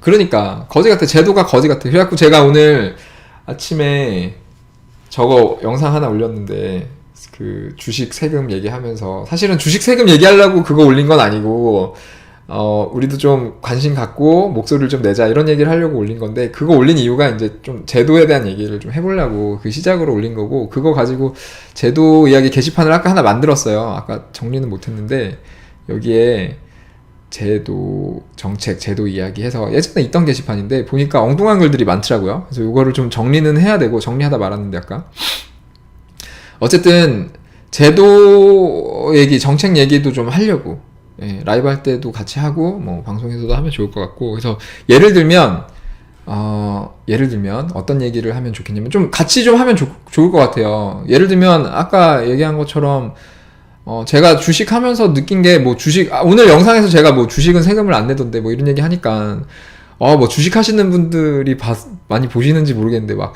그러니까 거지 같아. 제도가 거지 같아. 그래갖고 제가 오늘 아침에 저거 영상 하나 올렸는데 그 주식 세금 얘기하면서 사실은 주식 세금 얘기하려고 그거 올린 건 아니고 우리도 좀 관심 갖고 목소리를 좀 내자 이런 얘기를 하려고 올린 건데 그거 올린 이유가 이제 좀 제도에 대한 얘기를 좀 해보려고 그 시작으로 올린 거고 그거 가지고 제도 이야기 게시판을 아까 하나 만들었어요. 아까 정리는 못했는데 여기에 제도, 정책, 제도 이야기 해서 예전에 있던 게시판인데 보니까 엉뚱한 글들이 많더라고요. 그래서 이거를 좀 정리는 해야 되고 정리하다 말았는데 아까 어쨌든 제도 얘기, 정책 얘기도 좀 하려고 라이브 할 때도 같이 하고 뭐 방송에서도 하면 좋을 것 같고 그래서 예를 들면 어떤 얘기를 하면 좋겠냐면 좀 같이 좀 하면 좋을 것 같아요. 예를 들면 아까 얘기한 것처럼 제가 주식 하면서 느낀 게, 뭐, 오늘 영상에서 제가 뭐, 주식은 세금을 안 내던데, 뭐, 이런 얘기 하니까, 뭐, 주식 하시는 분들이 많이 보시는지 모르겠는데, 막,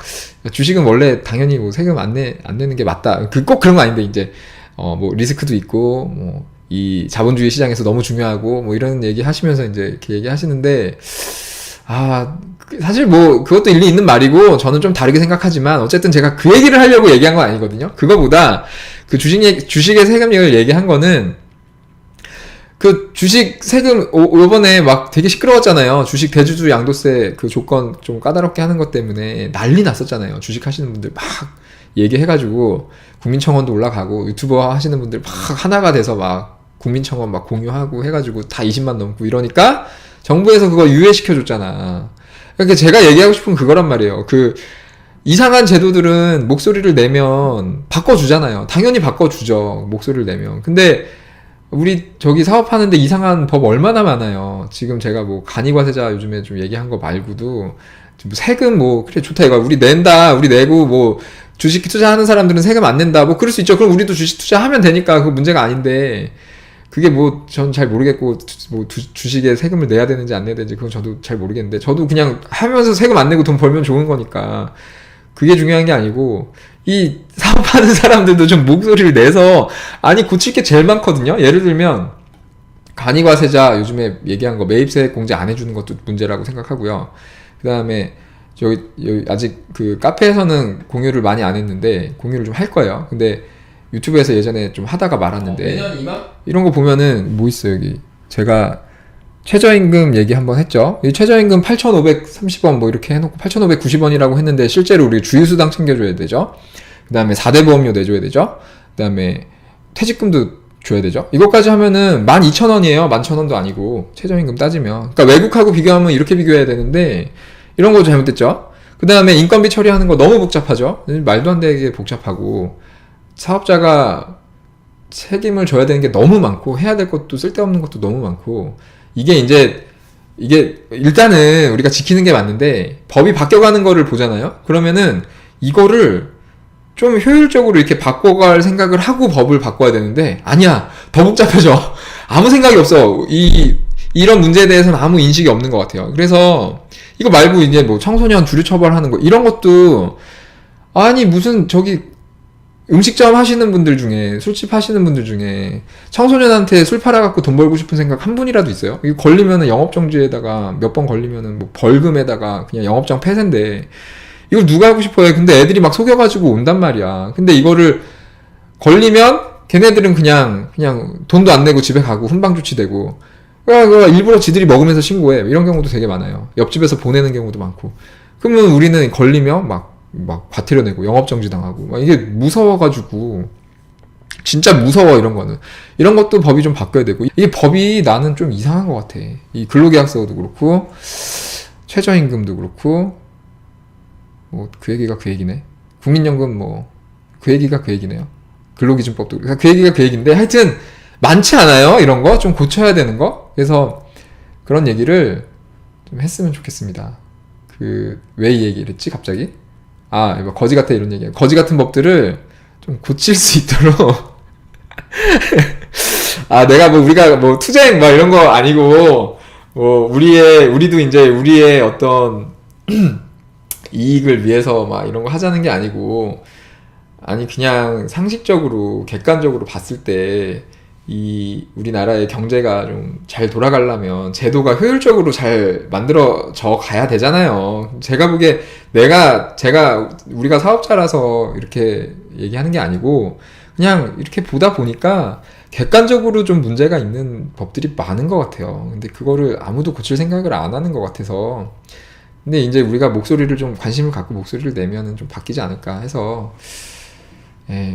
주식은 원래 당연히 뭐, 세금 안 내는 게 맞다. 꼭 그런 거 아닌데, 이제, 뭐, 리스크도 있고, 뭐, 이 자본주의 시장에서 너무 중요하고, 뭐, 이런 얘기 하시면서 이제 이렇게 얘기 하시는데, 사실 뭐, 그것도 일리 있는 말이고, 저는 좀 다르게 생각하지만, 어쨌든 제가 그 얘기를 하려고 얘기한 건 아니거든요. 그거보다, 그 주식의 세금을 얘기한 거는, 그 주식 세금, 요번에 막 되게 시끄러웠잖아요. 주식 대주주 양도세 그 조건 좀 까다롭게 하는 것 때문에 난리 났었잖아요. 주식 하시는 분들 막 얘기해가지고, 국민청원도 올라가고, 유튜버 하시는 분들 막 하나가 돼서 막, 국민청원 막 공유하고 해가지고 다 20만 넘고 이러니까, 정부에서 그거 유예시켜줬잖아. 그러니까 제가 얘기하고 싶은 그거란 말이에요. 이상한 제도들은 목소리를 내면 바꿔주잖아요. 당연히 바꿔주죠. 목소리를 내면. 근데 우리 저기 사업하는데 이상한 법 얼마나 많아요. 지금 제가 뭐 간이과세자 요즘에 좀 얘기한 거 말고도 세금 뭐 그래 좋다 이거 우리 낸다 우리 내고 뭐 주식 투자하는 사람들은 세금 안 낸다 뭐 그럴 수 있죠. 그럼 우리도 주식 투자하면 되니까 그거 문제가 아닌데 그게 뭐 전 잘 모르겠고 뭐 주식에 세금을 내야 되는지 안 내야 되는지 그건 저도 잘 모르겠는데 저도 그냥 하면서 세금 안 내고 돈 벌면 좋은 거니까 그게 중요한 게 아니고 이 사업하는 사람들도 좀 목소리를 내서 아니 고칠 게 제일 많거든요. 예를 들면 간이과세자 요즘에 얘기한 거 매입세 공제 안 해주는 것도 문제라고 생각하고요. 그 다음에 여기 아직 그 카페에서는 공유를 많이 안 했는데 공유를 좀 할 거예요. 근데 유튜브에서 예전에 좀 하다가 말았는데 이런 거 보면은 뭐 있어요 여기 제가 최저임금 얘기 한번 했죠. 이 최저임금 8,530원 뭐 이렇게 해놓고 8,590원이라고 했는데 실제로 우리 주휴수당 챙겨줘야 되죠. 그 다음에 4대 보험료 내줘야 되죠. 그 다음에 퇴직금도 줘야 되죠. 이것까지 하면은 12,000원이에요. 11,000원도 아니고 최저임금 따지면. 그러니까 외국하고 비교하면 이렇게 비교해야 되는데 이런 거 잘못됐죠. 그 다음에 인건비 처리하는 거 너무 복잡하죠. 말도 안 되게 복잡하고 사업자가 책임을 져야 되는 게 너무 많고 해야 될 것도 쓸데없는 것도 너무 많고 이게 일단은 우리가 지키는 게 맞는데 법이 바뀌어가는 거를 보잖아요. 그러면은 이거를 좀 효율적으로 이렇게 바꿔갈 생각을 하고 법을 바꿔야 되는데 아니야 더 복잡해져. 아무 생각이 없어. 이런 문제에 대해서는 아무 인식이 없는 것 같아요. 그래서 이거 말고 이제 뭐 청소년 주류 처벌하는 거 이런 것도 아니 무슨 저기 음식점 하시는 분들 중에 술집 하시는 분들 중에 청소년한테 술 팔아갖고 돈 벌고 싶은 생각 한 분이라도 있어요? 이거 걸리면은 영업정지에다가 몇 번 걸리면은 뭐 벌금에다가 그냥 영업장 폐쇄인데 이걸 누가 하고 싶어요? 근데 애들이 막 속여가지고 온단 말이야. 근데 이거를 걸리면 걔네들은 그냥 돈도 안 내고 집에 가고 훈방조치되고 그러니까 일부러 지들이 먹으면서 신고해. 이런 경우도 되게 많아요. 옆집에서 보내는 경우도 많고. 그러면 우리는 걸리면 막 과태료 내고 영업정지 당하고 막 이게 무서워가지고 진짜 무서워 이런 거는 이런 것도 법이 좀 바뀌어야 되고 이 법이 나는 좀 이상한 것 같아. 이 근로계약서도 그렇고 최저임금도 그렇고 뭐 그 얘기가 그 얘기네. 국민연금 뭐 그 얘기가 그 얘기네요. 근로기준법도 그 얘기가 그 얘기인데 하여튼 많지 않아요 이런 거 좀 고쳐야 되는 거. 그래서 그런 얘기를 좀 했으면 좋겠습니다. 왜 이 얘기를 했지 갑자기? 이거 거지 같아 이런 얘기야. 거지 같은 법들을 좀 고칠 수 있도록 내가 뭐 우리가 뭐 투쟁 막 이런 거 아니고 뭐 우리도 이제 우리의 어떤 이익을 위해서 막 이런 거 하자는 게 아니고 아니 그냥 상식적으로 객관적으로 봤을 때 이 우리나라의 경제가 좀 잘 돌아가려면 제도가 효율적으로 잘 만들어져 가야 되잖아요. 제가 보기에 우리가 사업자라서 이렇게 얘기하는 게 아니고 그냥 이렇게 보다 보니까 객관적으로 좀 문제가 있는 법들이 많은 것 같아요. 근데 그거를 아무도 고칠 생각을 안 하는 것 같아서. 근데 이제 우리가 목소리를 좀 관심을 갖고 목소리를 내면은 좀 바뀌지 않을까 해서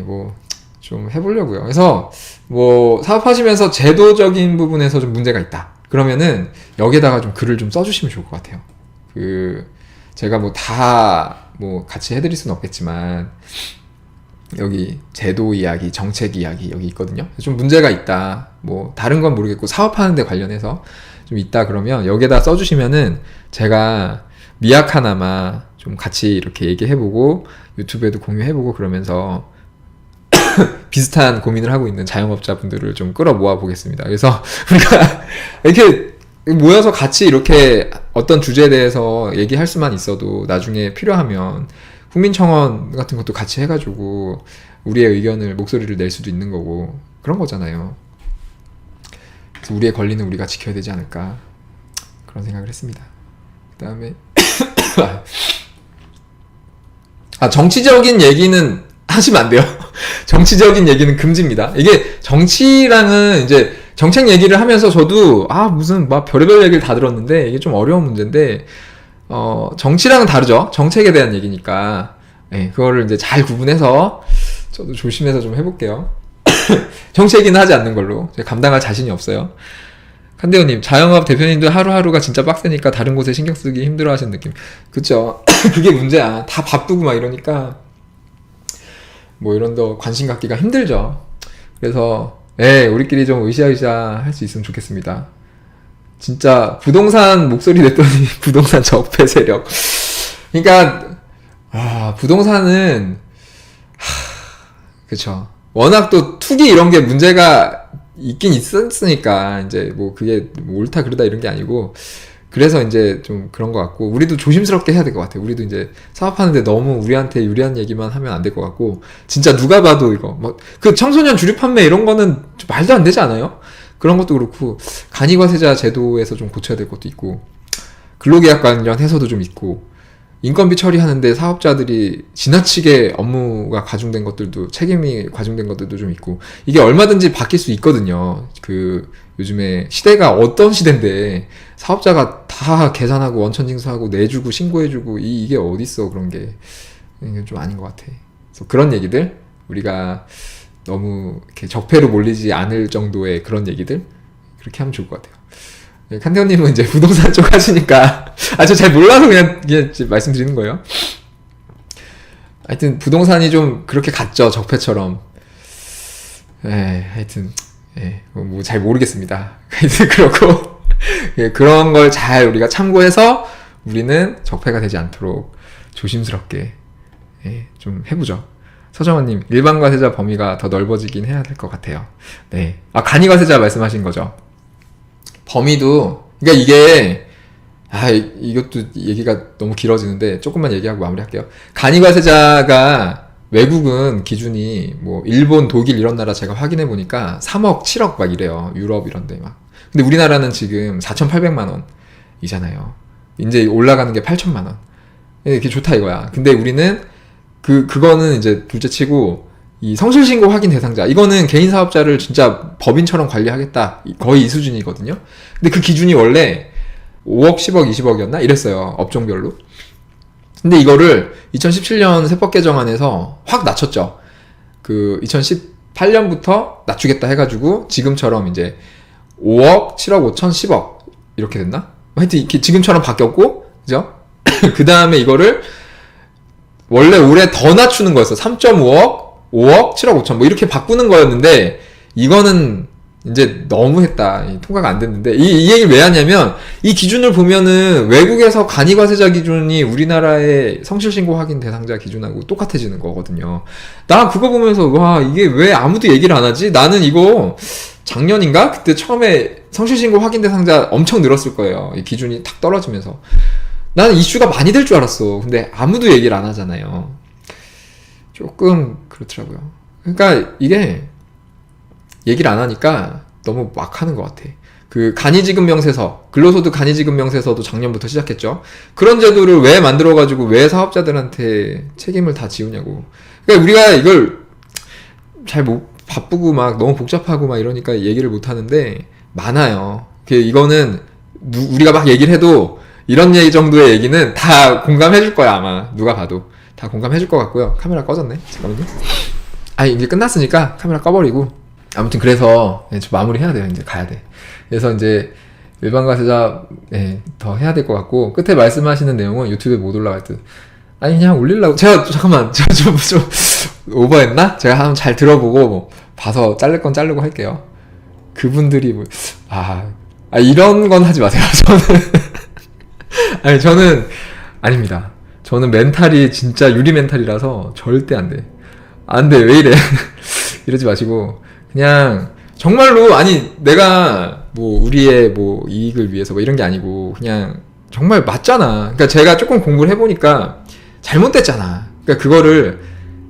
뭐 좀 해보려고요. 그래서 뭐 사업하시면서 제도적인 부분에서 좀 문제가 있다. 그러면은 여기에다가 좀 글을 좀 써주시면 좋을 것 같아요. 제가 뭐 다 뭐 같이 해드릴 수는 없겠지만 여기 제도 이야기, 정책 이야기 여기 있거든요. 좀 문제가 있다. 뭐 다른 건 모르겠고 사업하는 데 관련해서 좀 있다 그러면 여기에다 써주시면은 제가 미약하나마 좀 같이 이렇게 얘기해보고 유튜브에도 공유해보고 그러면서 비슷한 고민을 하고 있는 자영업자분들을 좀 끌어모아 보겠습니다. 그래서 우리가 이렇게 모여서 같이 이렇게 어떤 주제에 대해서 얘기할 수만 있어도 나중에 필요하면 국민청원 같은 것도 같이 해가지고 우리의 의견을 목소리를 낼 수도 있는 거고 그런 거잖아요. 그래서 우리의 권리는 우리가 지켜야 되지 않을까 그런 생각을 했습니다. 그 다음에 정치적인 얘기는 하시면 안 돼요. 정치적인 얘기는 금지입니다. 이게 정치랑은 이제 정책 얘기를 하면서 저도 무슨 막 별의별 얘기를 다 들었는데 이게 좀 어려운 문제인데 정치랑은 다르죠. 정책에 대한 얘기니까 그거를 이제 잘 구분해서 저도 조심해서 좀 해볼게요. 정치 얘기는 하지 않는 걸로. 제가 감당할 자신이 없어요. 한대호님, 자영업 대표님들 하루하루가 진짜 빡세니까 다른 곳에 신경 쓰기 힘들어 하시는 느낌. 그쵸. 그게 문제야. 다 바쁘고 막 이러니까 뭐 이런 거 관심 갖기가 힘들죠. 그래서 우리끼리 좀 으쌰으쌰 할 수 있으면 좋겠습니다. 진짜 부동산 목소리 냈더니 부동산 적폐 세력. 그러니까 부동산은 그쵸. 워낙 또 투기 이런 게 문제가 있긴 있었으니까 이제 뭐 그게 뭐 옳다 그르다 이런 게 아니고 그래서 이제 좀 그런 것 같고 우리도 조심스럽게 해야 될 것 같아요. 우리도 이제 사업하는데 너무 우리한테 유리한 얘기만 하면 안 될 것 같고 진짜 누가 봐도 이거 뭐 그 청소년 주류 판매 이런 거는 말도 안 되지 않아요? 그런 것도 그렇고 간이과세자 제도에서 좀 고쳐야 될 것도 있고 근로계약 관련해서도 좀 있고 인건비 처리하는데 사업자들이 지나치게 업무가 과중된 것들도 책임이 과중된 것들도 좀 있고 이게 얼마든지 바뀔 수 있거든요. 요즘에 시대가 어떤 시대인데 사업자가 다 계산하고 원천징수하고 내주고 신고해주고 이게 어딨어. 그런 게 좀 아닌 것 같아. 그래서 그런 얘기들 우리가 너무 이렇게 적폐로 몰리지 않을 정도의 그런 얘기들 그렇게 하면 좋을 것 같아요. 칸대호님은 이제 부동산 쪽 하시니까 저 잘 몰라서 그냥 말씀드리는 거예요. 하여튼 부동산이 좀 그렇게 갔죠. 적폐처럼. 하여튼 뭐 잘 모르겠습니다. 하여튼 그렇고 그런 걸 잘 우리가 참고해서 우리는 적폐가 되지 않도록 조심스럽게 좀 해보죠. 서정원님, 일반과세자 범위가 더 넓어지긴 해야 될 것 같아요. 간이과세자 말씀하신 거죠. 범위도, 그러니까 이게, 이것도 얘기가 너무 길어지는데, 조금만 얘기하고 마무리할게요. 간이과세자가 외국은 기준이, 뭐, 일본, 독일 이런 나라 제가 확인해 보니까 3억, 7억 막 이래요. 유럽 이런 데 막. 근데 우리나라는 지금 4,800만 원이잖아요. 이제 올라가는 게 8천만 원. 이게 좋다 이거야. 근데 우리는, 그거는 이제 둘째 치고, 이 성실신고 확인 대상자 이거는 개인 사업자를 진짜 법인처럼 관리하겠다 거의 이 수준이거든요. 근데 그 기준이 원래 5억, 10억, 20억이었나 이랬어요. 업종별로. 근데 이거를 2017년 세법 개정안에서 확 낮췄죠. 2018년부터 낮추겠다 해가지고 지금처럼 이제 5억, 7억, 5천, 10억 이렇게 됐나? 하여튼 지금처럼 바뀌었고 그죠? 그 다음에 이거를 원래 올해 더 낮추는 거였어. 3.5억 5억, 7억 5천 뭐 이렇게 바꾸는 거였는데 이거는 이제 너무 했다. 통과가 안 됐는데 이 얘기를 왜 하냐면 이 기준을 보면은 외국에서 간이과세자 기준이 우리나라의 성실신고 확인 대상자 기준하고 똑같아지는 거거든요. 나 그거 보면서 와 이게 왜 아무도 얘기를 안 하지? 나는 이거 작년인가? 그때 처음에 성실신고 확인 대상자 엄청 늘었을 거예요. 이 기준이 탁 떨어지면서 나는 이슈가 많이 될 줄 알았어. 근데 아무도 얘기를 안 하잖아요. 조금 그렇더라고요. 그러니까 이게 얘기를 안 하니까 너무 막 하는 것 같아. 그 간이지급 명세서, 근로소득 간이지급 명세서도 작년부터 시작했죠. 그런 제도를 왜 만들어가지고 왜 사업자들한테 책임을 다 지우냐고. 그러니까 우리가 이걸 잘 못, 바쁘고 막 너무 복잡하고 막 이러니까 얘기를 못 하는데 많아요. 이거는 우리가 막 얘기를 해도 이런 얘기 정도의 얘기는 다 공감해 줄 거야, 아마. 누가 봐도. 다 공감해 줄 것 같고요. 카메라 꺼졌네. 잠깐만요. 이제 끝났으니까 카메라 꺼버리고. 아무튼 그래서 저 마무리 해야 돼요. 이제 가야 돼. 그래서 이제 일반 과세자 더 해야 될 것 같고, 끝에 말씀하시는 내용은 유튜브에 못 올라갈 듯. 아니 그냥 올리려고. 제가 잠깐만 제가 좀 오버했나? 제가 한번 잘 들어보고 봐서 자를 건 자르고 할게요. 그분들이 이런 건 하지 마세요. 저는 아닙니다. 저는 멘탈이 진짜 유리 멘탈이라서 절대 안 돼. 안 돼. 왜 이래? 이러지 마시고 그냥 정말로 내가 뭐 우리의 뭐 이익을 위해서 뭐 이런 게 아니고 그냥 정말 맞잖아. 그러니까 제가 조금 공부를 해보니까 잘못됐잖아. 그러니까 그거를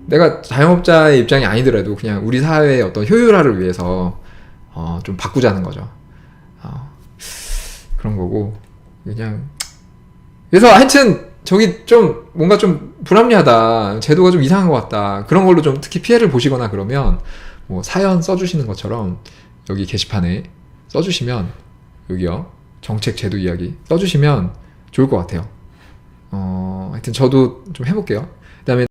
내가 자영업자의 입장이 아니더라도 그냥 우리 사회의 어떤 효율화를 위해서 좀 바꾸자는 거죠. 그런 거고 그냥 그래서 하여튼 저기 좀 뭔가 좀 불합리하다, 제도가 좀 이상한 것 같다, 그런 걸로 좀 특히 피해를 보시거나 그러면 뭐 사연 써주시는 것처럼 여기 게시판에 써주시면, 여기요 정책 제도 이야기 써주시면 좋을 것 같아요. 하여튼 저도 좀 해볼게요. 그다음에